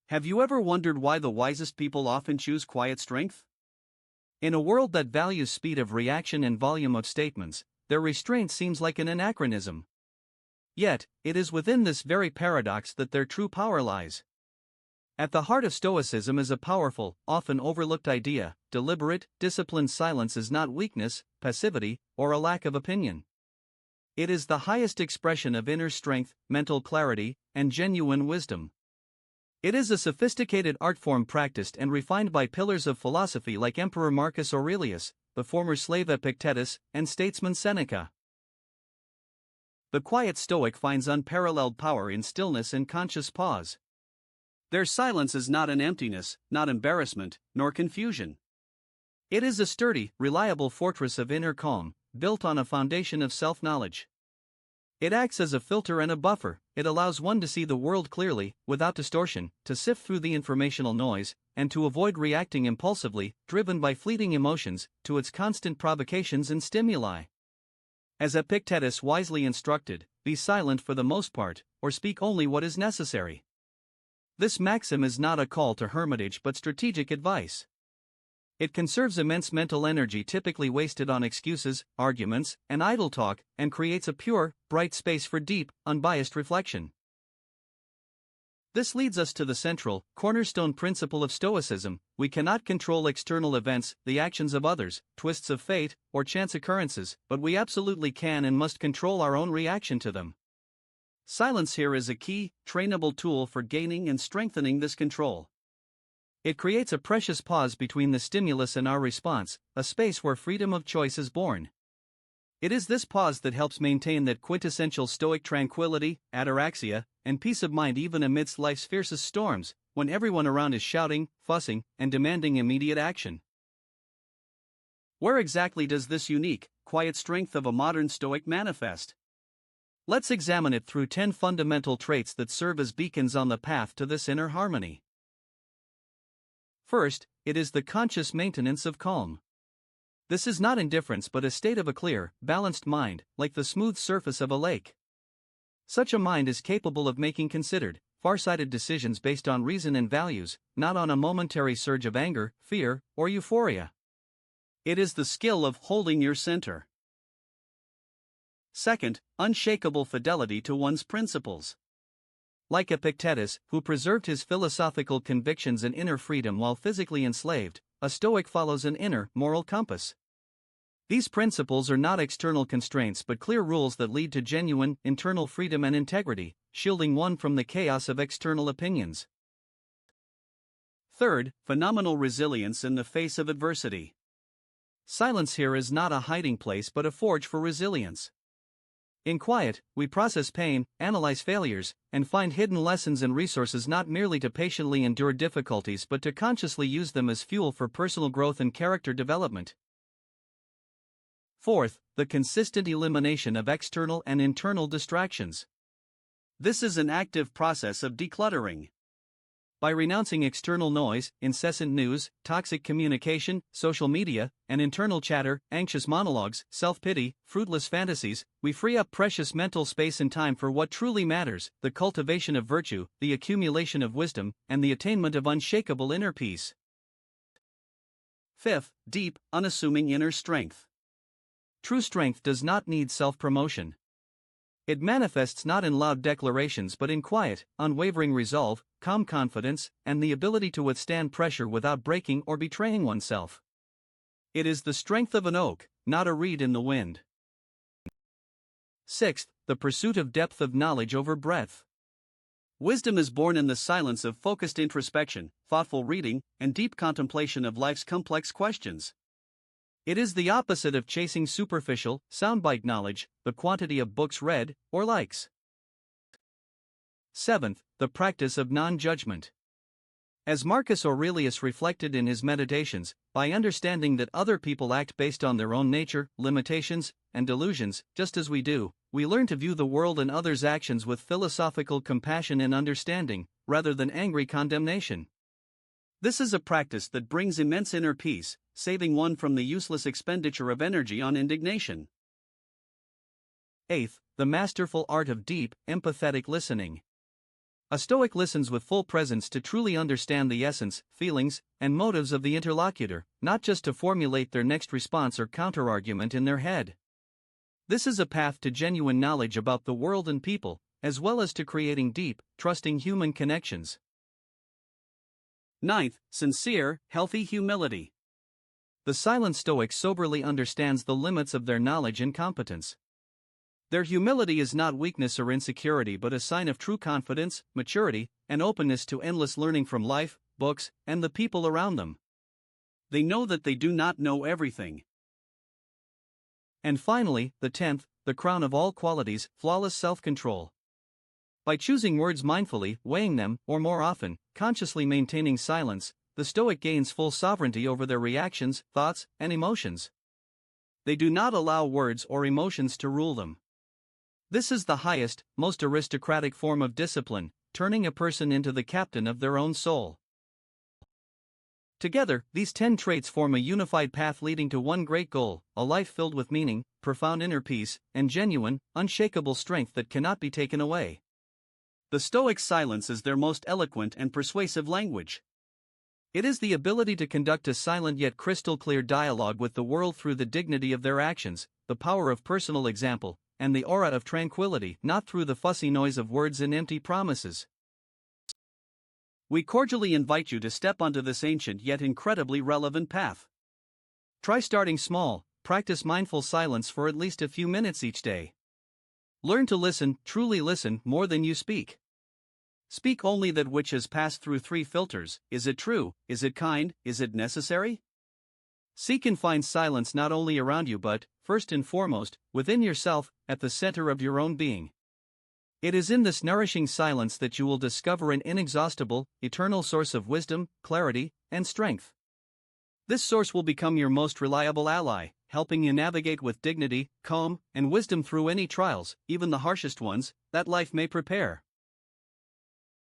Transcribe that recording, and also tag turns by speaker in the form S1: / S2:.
S1: Have you ever wondered why the wisest people often choose quiet strength? In a world that values speed of reaction and volume of statements, their restraint seems like an anachronism. Yet, it is within this very paradox that their true power lies. At the heart of Stoicism is a powerful, often overlooked idea: deliberate, disciplined silence is not weakness, passivity, or a lack of opinion. It is the highest expression of inner strength, mental clarity, and genuine wisdom. It is a sophisticated art form practiced and refined by pillars of philosophy like Emperor Marcus Aurelius, the former slave Epictetus, and statesman Seneca. The quiet Stoic finds unparalleled power in stillness and conscious pause. Their silence is not an emptiness, not embarrassment, nor confusion. It is a sturdy, reliable fortress of inner calm, built on a foundation of self-knowledge. It acts as a filter and a buffer. It allows one to see the world clearly, without distortion, to sift through the informational noise, and to avoid reacting impulsively, driven by fleeting emotions, to its constant provocations and stimuli. As Epictetus wisely instructed, be silent for the most part, or speak only what is necessary. This maxim is not a call to hermitage but strategic advice. It conserves immense mental energy typically wasted on excuses, arguments, and idle talk, and creates a pure, bright space for deep, unbiased reflection. This leads us to the central, cornerstone principle of Stoicism: we cannot control external events, the actions of others, twists of fate, or chance occurrences, but we absolutely can and must control our own reaction to them. Silence here is a key, trainable tool for gaining and strengthening this control. It creates a precious pause between the stimulus and our response, a space where freedom of choice is born. It is this pause that helps maintain that quintessential Stoic tranquility, ataraxia, and peace of mind even amidst life's fiercest storms, when everyone around is shouting, fussing, and demanding immediate action. Where exactly does this unique, quiet strength of a modern Stoic manifest? Let's examine it through 10 fundamental traits that serve as beacons on the path to this inner harmony. First, it is the conscious maintenance of calm. This is not indifference but a state of a clear, balanced mind, like the smooth surface of a lake. Such a mind is capable of making considered, far-sighted decisions based on reason and values, not on a momentary surge of anger, fear, or euphoria. It is the skill of holding your center. Second, unshakable fidelity to one's principles. Like Epictetus, who preserved his philosophical convictions and inner freedom while physically enslaved, a Stoic follows an inner, moral compass. These principles are not external constraints but clear rules that lead to genuine, internal freedom and integrity, shielding one from the chaos of external opinions. Third, phenomenal resilience in the face of adversity. Silence here is not a hiding place but a forge for resilience. In quiet, we process pain, analyze failures, and find hidden lessons and resources, not merely to patiently endure difficulties but to consciously use them as fuel for personal growth and character development. Fourth, the consistent elimination of external and internal distractions. This is an active process of decluttering. By renouncing external noise, incessant news, toxic communication, social media, and internal chatter, anxious monologues, self-pity, fruitless fantasies, we free up precious mental space and time for what truly matters: the cultivation of virtue, the accumulation of wisdom, and the attainment of unshakable inner peace. Fifth, deep, unassuming inner strength. True strength does not need self-promotion. It manifests not in loud declarations but in quiet, unwavering resolve, calm confidence, and the ability to withstand pressure without breaking or betraying oneself. It is the strength of an oak, not a reed in the wind. Sixth, the pursuit of depth of knowledge over breadth. Wisdom is born in the silence of focused introspection, thoughtful reading, and deep contemplation of life's complex questions. It is the opposite of chasing superficial, soundbite knowledge, the quantity of books read, or likes. Seventh, the practice of non-judgment. As Marcus Aurelius reflected in his Meditations, by understanding that other people act based on their own nature, limitations, and delusions, just as we do, we learn to view the world and others' actions with philosophical compassion and understanding, rather than angry condemnation. This is a practice that brings immense inner peace, saving one from the useless expenditure of energy on indignation. Eighth, the masterful art of deep, empathetic listening. A Stoic listens with full presence to truly understand the essence, feelings, and motives of the interlocutor, not just to formulate their next response or counterargument in their head. This is a path to genuine knowledge about the world and people, as well as to creating deep, trusting human connections. Ninth, sincere, healthy humility. The silent Stoic soberly understands the limits of their knowledge and competence. Their humility is not weakness or insecurity but a sign of true confidence, maturity, and openness to endless learning from life, books, and the people around them. They know that they do not know everything. And finally, the 10th, the crown of all qualities, flawless self-control. By choosing words mindfully, weighing them, or more often, consciously maintaining silence, the Stoic gains full sovereignty over their reactions, thoughts, and emotions. They do not allow words or emotions to rule them. This is the highest, most aristocratic form of discipline, turning a person into the captain of their own soul. Together, these 10 traits form a unified path leading to one great goal, a life filled with meaning, profound inner peace, and genuine, unshakable strength that cannot be taken away. The Stoics' silence is their most eloquent and persuasive language. It is the ability to conduct a silent yet crystal clear dialogue with the world through the dignity of their actions, the power of personal example, and the aura of tranquility, not through the fussy noise of words and empty promises. We cordially invite you to step onto this ancient yet incredibly relevant path. Try starting small, practice mindful silence for at least a few minutes each day. Learn to listen, truly listen, more than you speak. Speak only that which has passed through 3 filters: is it true, is it kind, is it necessary? Seek and find silence not only around you but, first and foremost, within yourself, at the center of your own being. It is in this nourishing silence that you will discover an inexhaustible, eternal source of wisdom, clarity, and strength. This source will become your most reliable ally, helping you navigate with dignity, calm, and wisdom through any trials, even the harshest ones, that life may prepare.